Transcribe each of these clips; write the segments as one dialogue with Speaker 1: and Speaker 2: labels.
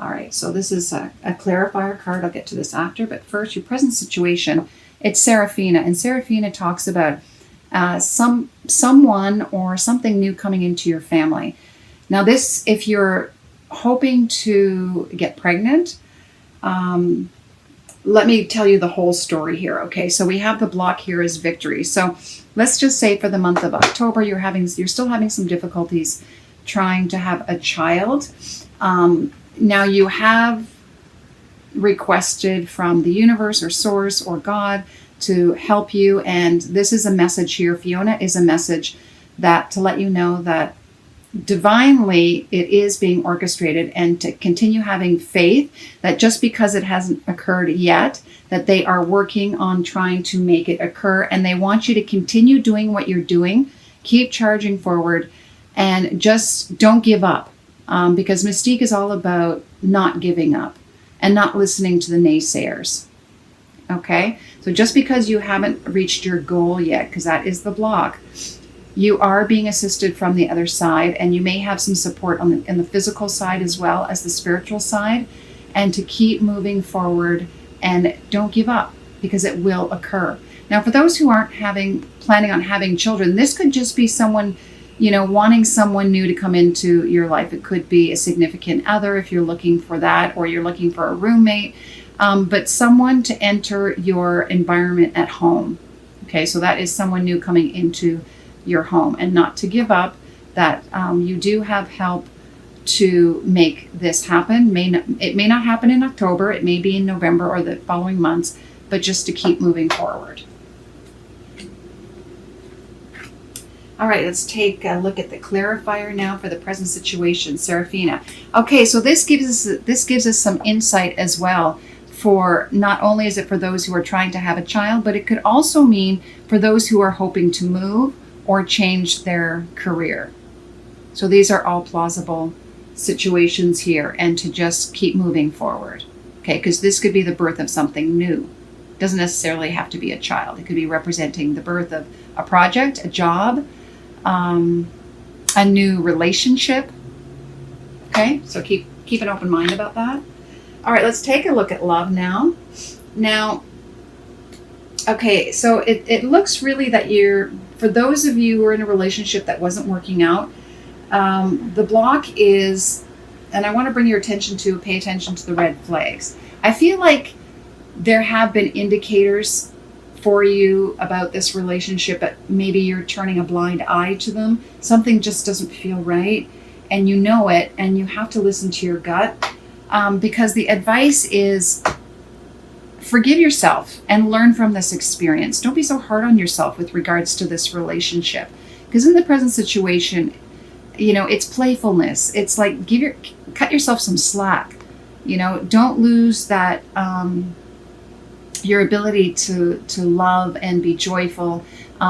Speaker 1: All right, so this is a clarifier card. I'll get to this after, but first, your present situation. It's Seraphina, and Seraphina talks about someone or something new coming into your family. Now, this, if you're hoping to get pregnant, let me tell you the whole story here. Okay, so we have the block here as victory. So let's just say for the month of October, you're still having some difficulties trying to have a child. Now you have requested from the universe or source or God to help you. And this is a message here. Fiona is a message that to let you know that divinely it is being orchestrated, and to continue having faith that just because it hasn't occurred yet, that they are working on trying to make it occur. And they want you to continue doing what you're doing, keep charging forward, and just don't give up. Because Mystique is all about not giving up and not listening to the naysayers. Okay? So just because you haven't reached your goal yet, because that is the block, you are being assisted from the other side, and you may have some support in the physical side as well as the spiritual side, and to keep moving forward and don't give up, because it will occur. Now, for those who aren't planning on having children, this could just be someone, wanting someone new to come into your life. It could be a significant other if you're looking for that, or you're looking for a roommate, but someone to enter your environment at home. Okay, so that is someone new coming into your home, and not to give up, that you do have help to make this happen. It may not happen in October, it may be in November or the following months, but just to keep moving forward. All right, let's take a look at the clarifier now for the present situation, Seraphina. Okay, so this gives us some insight as well. For not only is it for those who are trying to have a child, but it could also mean for those who are hoping to move or change their career. So these are all plausible situations here, and to just keep moving forward. Okay, because this could be the birth of something new. It doesn't necessarily have to be a child. It could be representing the birth of a project, a job, a new relationship. Okay, so keep an open mind about that. All right, let's take a look at love now. Now, okay, so it looks really that for those of you who are in a relationship that wasn't working out, the block is, and I want to bring your attention to, pay attention to the red flags. I feel like there have been indicators for you about this relationship, but maybe you're turning a blind eye to them. Something just doesn't feel right, and you know it, and you have to listen to your gut, because the advice is forgive yourself and learn from this experience. Don't be so hard on yourself with regards to this relationship, because in the present situation, it's playfulness. It's like cut yourself some slack. Don't lose that your ability to love and be joyful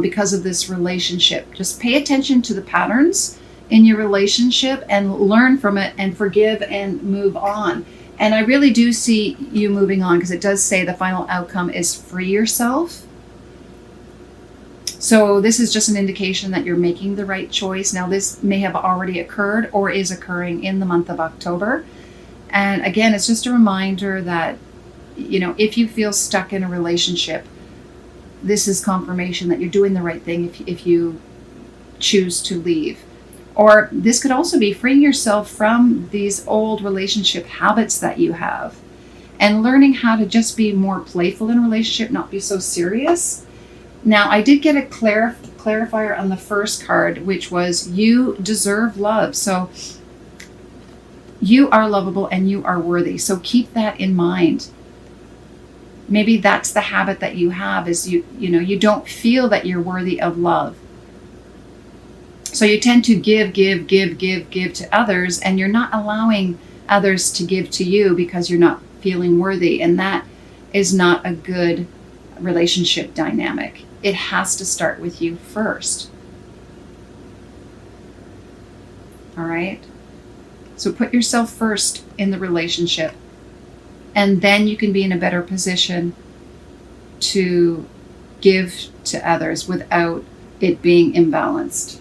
Speaker 1: because of this relationship. Just pay attention to the patterns in your relationship and learn from it, and forgive and move on. And I really do see you moving on, because it does say the final outcome is free yourself. So this is just an indication that you're making the right choice. Now, this may have already occurred or is occurring in the month of October. And again, it's just a reminder that, if you feel stuck in a relationship, this is confirmation that you're doing the right thing if you choose to leave. Or this could also be freeing yourself from these old relationship habits that you have, and learning how to just be more playful in a relationship, not be so serious. Now, I did get a clarifier on the first card, which was you deserve love. So you are lovable and you are worthy. So keep that in mind. Maybe that's the habit that you have, is you don't feel that you're worthy of love. So you tend to give to others, and you're not allowing others to give to you because you're not feeling worthy. And that is not a good relationship dynamic. It has to start with you first. All right? So put yourself first in the relationship, and then you can be in a better position to give to others without it being imbalanced.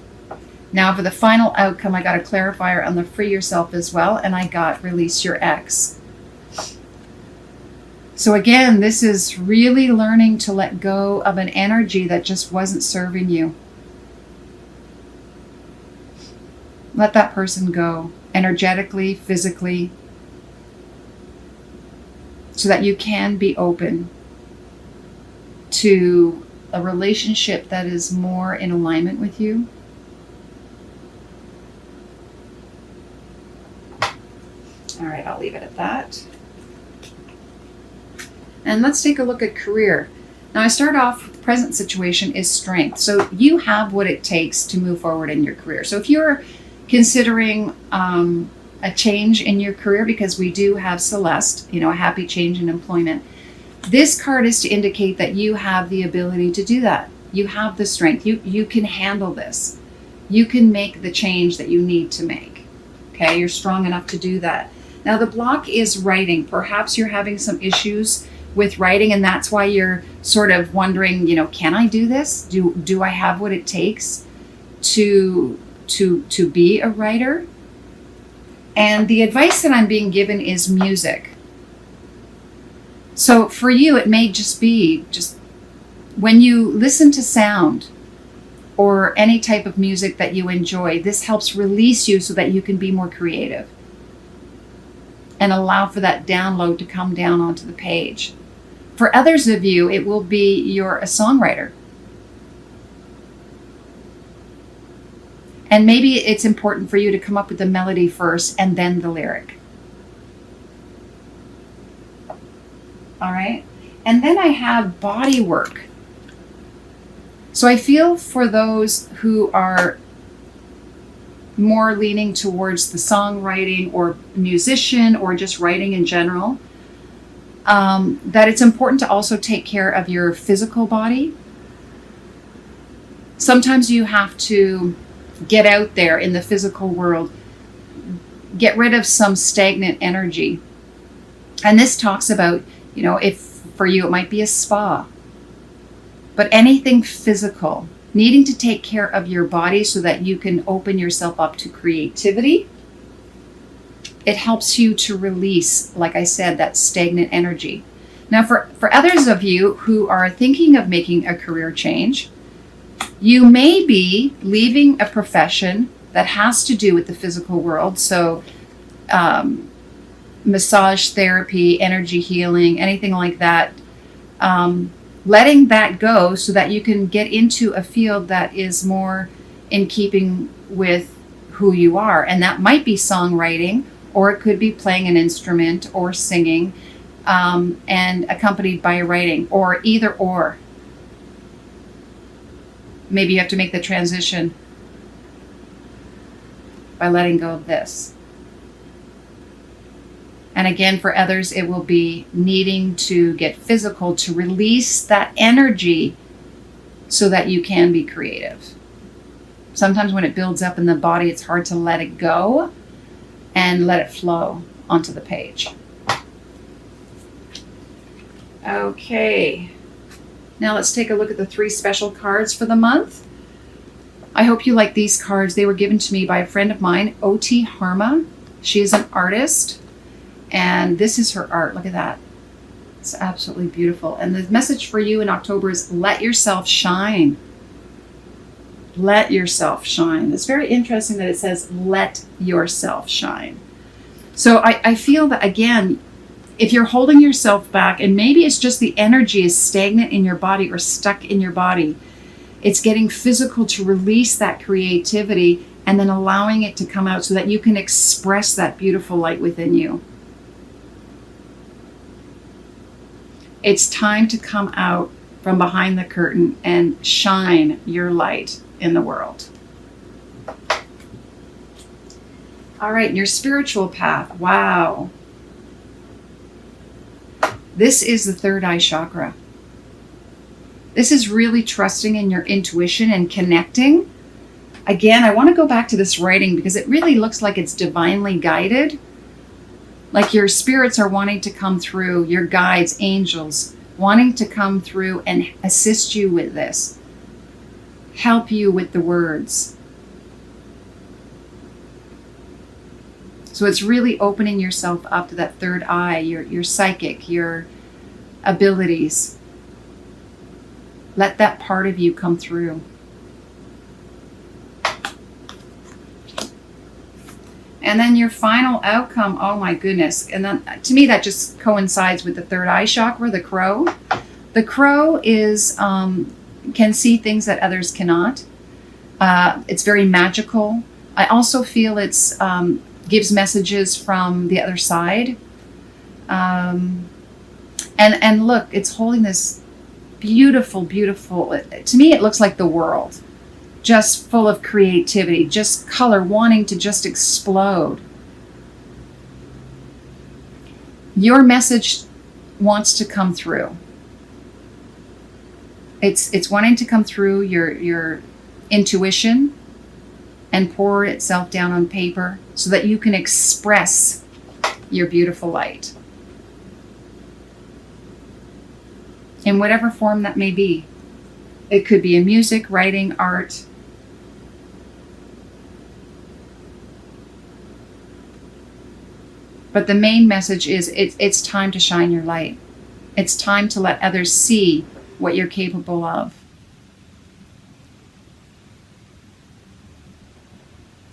Speaker 1: Now for the final outcome, I got a clarifier on the free yourself as well, and I got release your ex. So again, this is really learning to let go of an energy that just wasn't serving you. Let that person go, energetically, physically, so that you can be open to a relationship that is more in alignment with you. All right, I'll leave it at that. And let's take a look at career. Now I start off with present situation is strength. So you have what it takes to move forward in your career. So if you're considering a change in your career, because we do have Celeste, a happy change in employment, this card is to indicate that you have the ability to do that. You have the strength. You can handle this. You can make the change that you need to make. Okay, you're strong enough to do that. Now the block is writing. Perhaps you're having some issues with writing, and that's why you're sort of wondering, can I do this? Do I have what it takes to be a writer? And the advice that I'm being given is music. So for you, it may just be when you listen to sound or any type of music that you enjoy, this helps release you so that you can be more creative and allow for that download to come down onto the page. For others of you, it will be you're a songwriter. And maybe it's important for you to come up with the melody first and then the lyric. All right. And then I have body work. So I feel for those who are more leaning towards the songwriting or musician or just writing in general, that it's important to also take care of your physical body. Sometimes you have to get out there in the physical world, get rid of some stagnant energy. And this talks about, if for you it might be a spa, but anything physical, needing to take care of your body so that you can open yourself up to creativity. It helps you to release, like I said, that stagnant energy. Now for others of you who are thinking of making a career change, you may be leaving a profession that has to do with the physical world. So massage therapy, energy healing, anything like that. Letting that go so that you can get into a field that is more in keeping with who you are. And that might be songwriting, or it could be playing an instrument or singing, and accompanied by writing, or either or. Maybe you have to make the transition by letting go of this. And again, for others, it will be needing to get physical to release that energy so that you can be creative. Sometimes when it builds up in the body, it's hard to let it go and let it flow onto the page. Okay. Now let's take a look at the 3 special cards for the month. I hope you like these cards. They were given to me by a friend of mine, O.T. Harma. She is an artist, and this is her art. Look at that. It's absolutely beautiful. And the message for you in October is let yourself shine. Let yourself shine. It's very interesting that it says let yourself shine. So I feel that, again, if you're holding yourself back, and maybe it's just the energy is stagnant in your body or stuck in your body, it's getting physical to release that creativity and then allowing it to come out so that you can express that beautiful light within you. It's time to come out from behind the curtain and shine your light in the world. All right, your spiritual path. Wow. This is the third eye chakra. This is really trusting in your intuition and connecting. Again, I want to go back to this writing because it really looks like it's divinely guided. Like your spirits are wanting to come through, your guides, angels, wanting to come through and assist you with this. Help you with the words. So it's really opening yourself up to that third eye, your psychic, your abilities. Let that part of you come through. And then your final outcome, oh my goodness. And then to me, that just coincides with the third eye chakra, the crow. The crow is can see things that others cannot. It's very magical. I also feel it's gives messages from the other side. And look, it's holding this beautiful, beautiful, to me it looks like the world. Just full of creativity, just color wanting to just explode. Your message wants to come through. It's wanting to come through your intuition and pour itself down on paper so that you can express your beautiful light. In whatever form that may be. It could be in music, writing, art. But the main message is it's time to shine your light. It's time to let others see what you're capable of.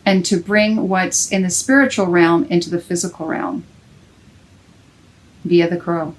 Speaker 1: And to bring what's in the spiritual realm into the physical realm via the crow.